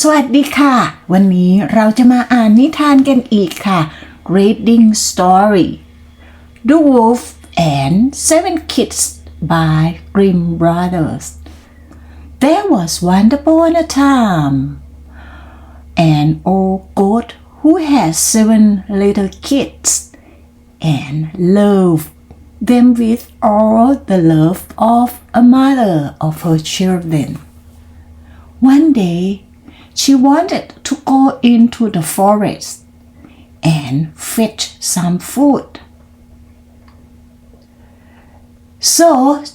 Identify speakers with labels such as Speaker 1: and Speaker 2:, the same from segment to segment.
Speaker 1: สวัสดีค่ะวันนี้เราจะมาอ่านนิทานกันอีกค่ะ Reading Story The Wolf and Seven Kids by Grimm Brothers There was once upon a time an old goat who had 7 little kids and loved them with all the love of a mother of her children. One day, she wanted to go into the forest and fetch some food. So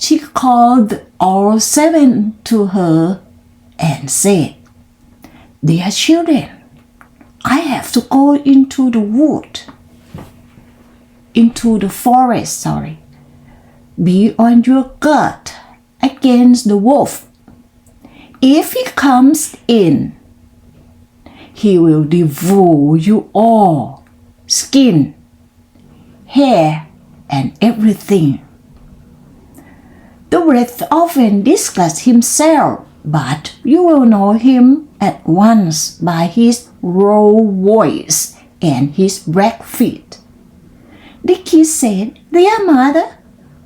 Speaker 1: she called all 7 to her and said, "Dear children, I have to go into the forest, Be on your guard against the wolf. If he comes in, he will devour you all, skin, hair, and everything. The wolf often disguises himself, but you will know him at once by his raw voice and his black feet." The kids said, "Dear mother,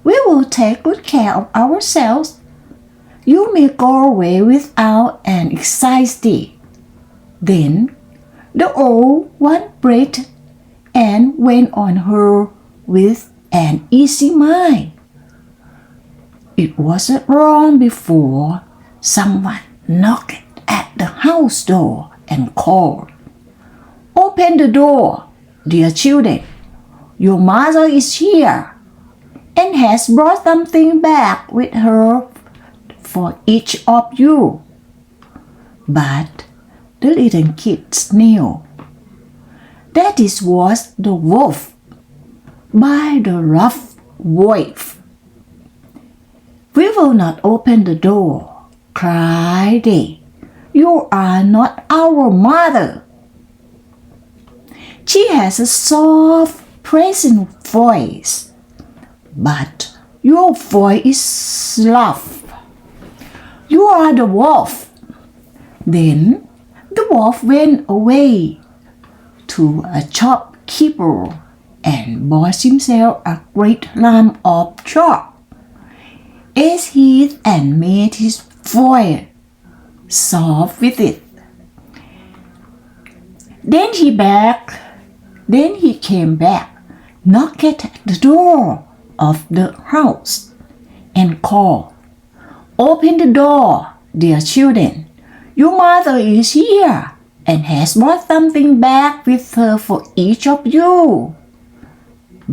Speaker 1: we will take good care of ourselves. You may go away without an anxiety." Then the old one breathed and went on her with an easy mind. It wasn't long before someone knocked at the house door and called, "Open the door, dear children. Your mother is here and has brought something back with her for each of you." But the little kids knew that this was the wolf by the rough voice. "We will not open the door," cried they. "You are not our mother. She has a soft, pleasant voice, but your voice is rough. You are the wolf." Then the wolf went away to a shopkeeper and bought himself a great lump of chalk, ate it and made his voice soft with it. Then he came back, knocked at the door of the house, and called, "Open the door, dear children. Your mother is here and has brought something back with her for each of you."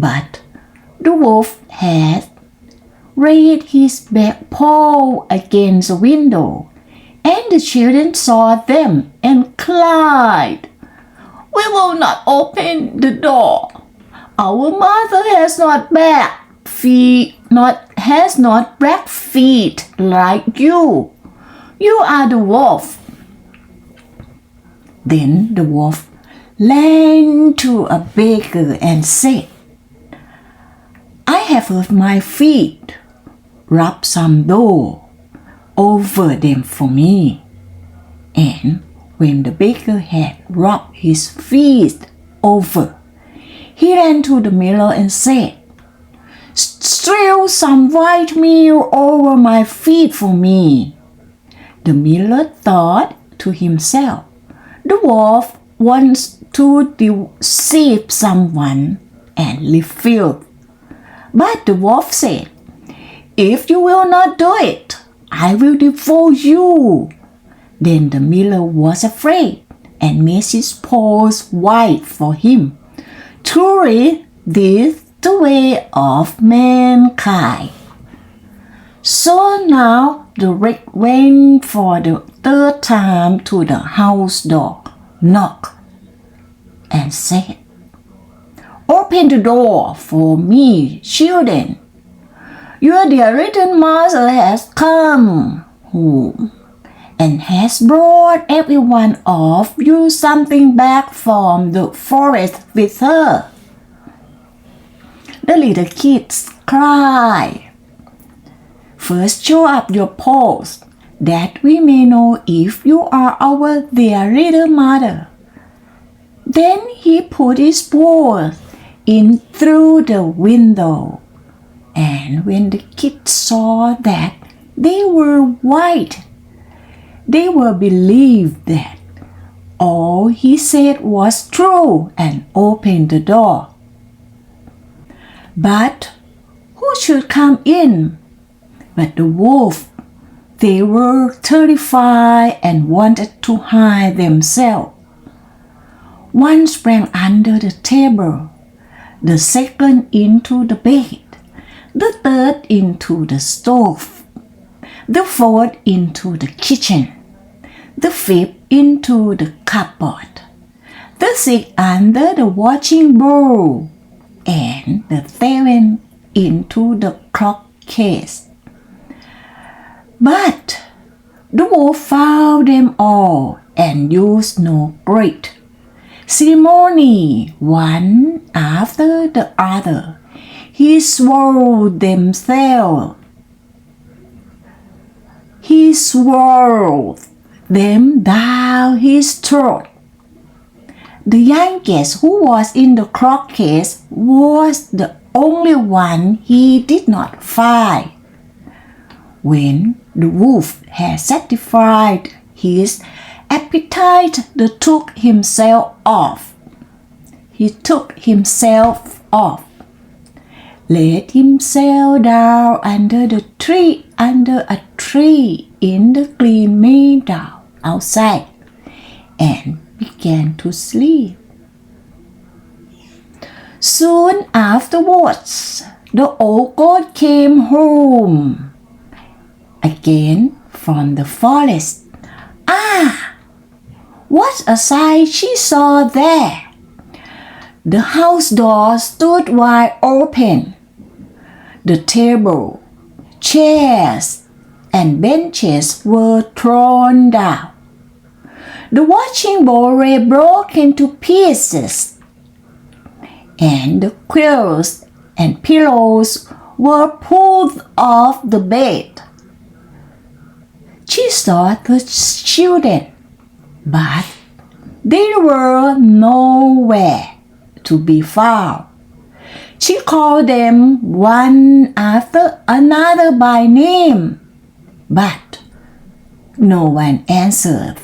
Speaker 1: But the wolf had raised his back paw against the window, and the children saw them and cried, "We will not open the door. Our mother has not black feet like you. You are the wolf." Then the wolf ran to a baker and said, "I have hurt my feet. Rub some dough over them for me." And when the baker had rubbed his feet over, he ran to the miller and said, "Strew some white meal over my feet for me." The miller thought to himself, "The wolf wants to deceive someone and leave filth." But the wolf said, "If you will not do it, I will devour you." Then the miller was afraid and made his paws white for him. Truly, this is the way of mankind. So now the rat went for the 3rd time to the house door, knocked, and said, "Open the door for me, children. Your dear little mother has come home and has brought every one of you something back from the forest with her." The little kids cried, "First show up your paws, that we may know if you are our dear little mother. Then he put his paws in through the window, and when the kids saw that they were white, they were believed that all he said was true and opened the door. But who should come in but the wolf? They were terrified and wanted to hide themselves. One sprang under the table, the second into the bed, the third into the stove, the fourth into the kitchen, the fifth into the cupboard, the sixth under the washing bowl, and the seventh into the clock case. But the wolf found them all and used no great ceremony. One after the other, he swallowed them down his throat. The youngest, who was in the clock case, was the only one he did not find. When the wolf had satisfied his appetite, he took himself off, laid himself down under a tree in the green meadow outside, and began to sleep. Soon afterwards, the old goat came home again from the forest. What a sight she saw there! The house door stood wide open. The table, chairs, and benches were thrown down. The washing bowl lay broken to pieces, and the quilts and pillows were pulled off the bed. She sought the children, but they were nowhere to be found. She called them one after another by name, but no one answered.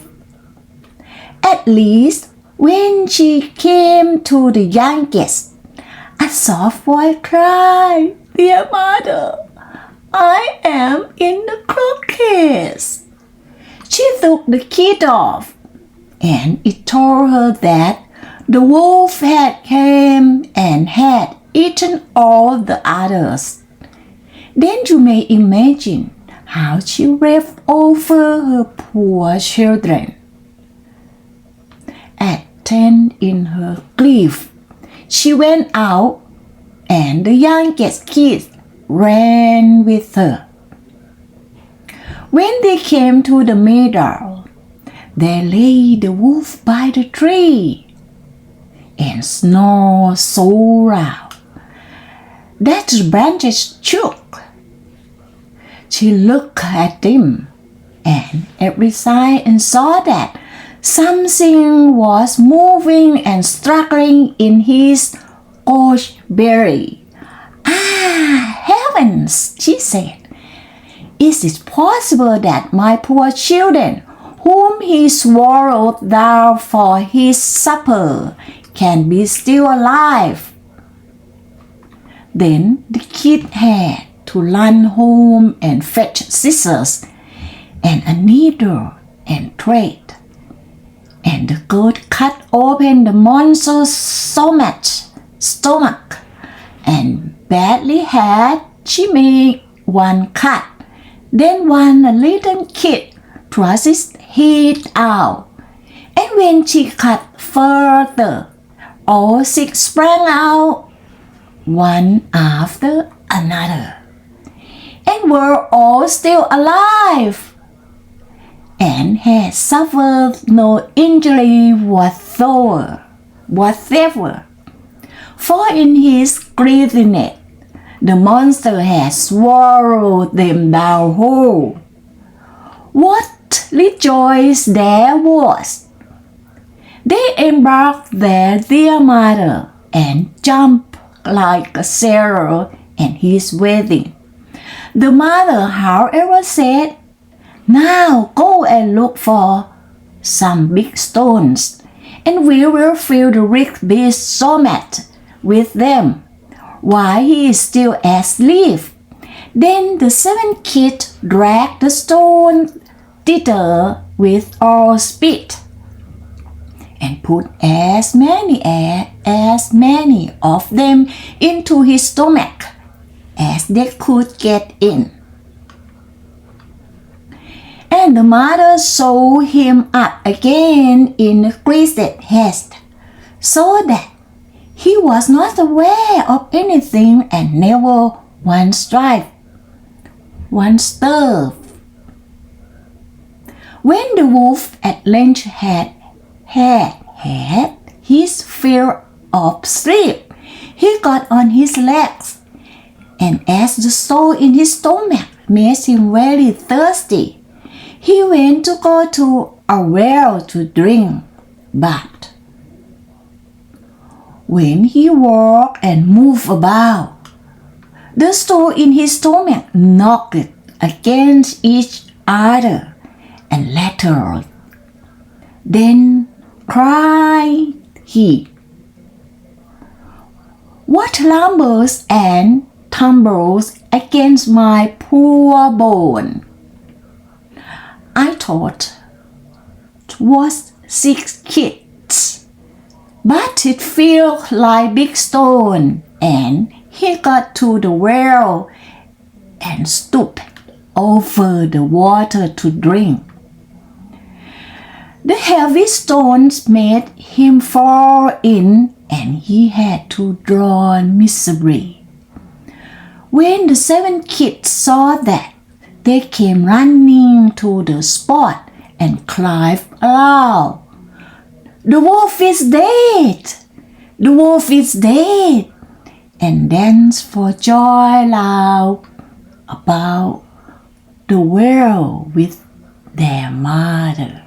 Speaker 1: At least when she came to the youngest, a soft voice cried, "Dear mother, I am in the clock case." She took the kid off, and it told her that the wolf had come and had eaten all the others. Then you may imagine how she wept over her poor children. At 10 in her grief, she went out, and the youngest kid ran with her. When they came to the meadow, there lay the wolf by the tree and snored so loud that the branches shook. She looked at him and every side and saw that something was moving and struggling in his gooseberry. Heavens, she said. Is it possible that my poor children, whom he swallowed down for his supper, can be still alive? Then the kid had to run home and fetch scissors and a needle and thread, and the goat cut open the monster's stomach, and badly had she made one cut. Then one little kid thrust his head out, and when she cut further, all six sprang out, one after another, and were all still alive, and had suffered no injury whatever. For in his greediness, the monster had swallowed them down whole. What rejoice there was! They embarked their dear mother and jumped like a sailor at his wedding. The mother, however, said, "Now go and look for some big stones, and we will fill the rich beast's stomach with them while he is still asleep." Then the 7 kids dragged the stone thither with all speed, and put as many of them into his stomach as they could get in. And the mother sewed him up again in greased haste, so that he was not aware of anything and never once stirred. When the wolf at length had his fill of sleep, he got on his legs, and as the stone in his stomach made him very thirsty, he went to go to a well to drink. But when he walked and moved about, the stone in his stomach knocked against each other and rattled. Then cried he, "What lumbers and tumbles against my poor bone? I thought 'twas 6 kids, but it felt like big stone." And he got to the well and stooped over the water to drink. The heavy stones made him fall in, and he had to draw miserably. When the 7 kids saw that, they came running to the spot and cried aloud, "The wolf is dead! The wolf is dead!" and danced for joy loud about the well with their mother.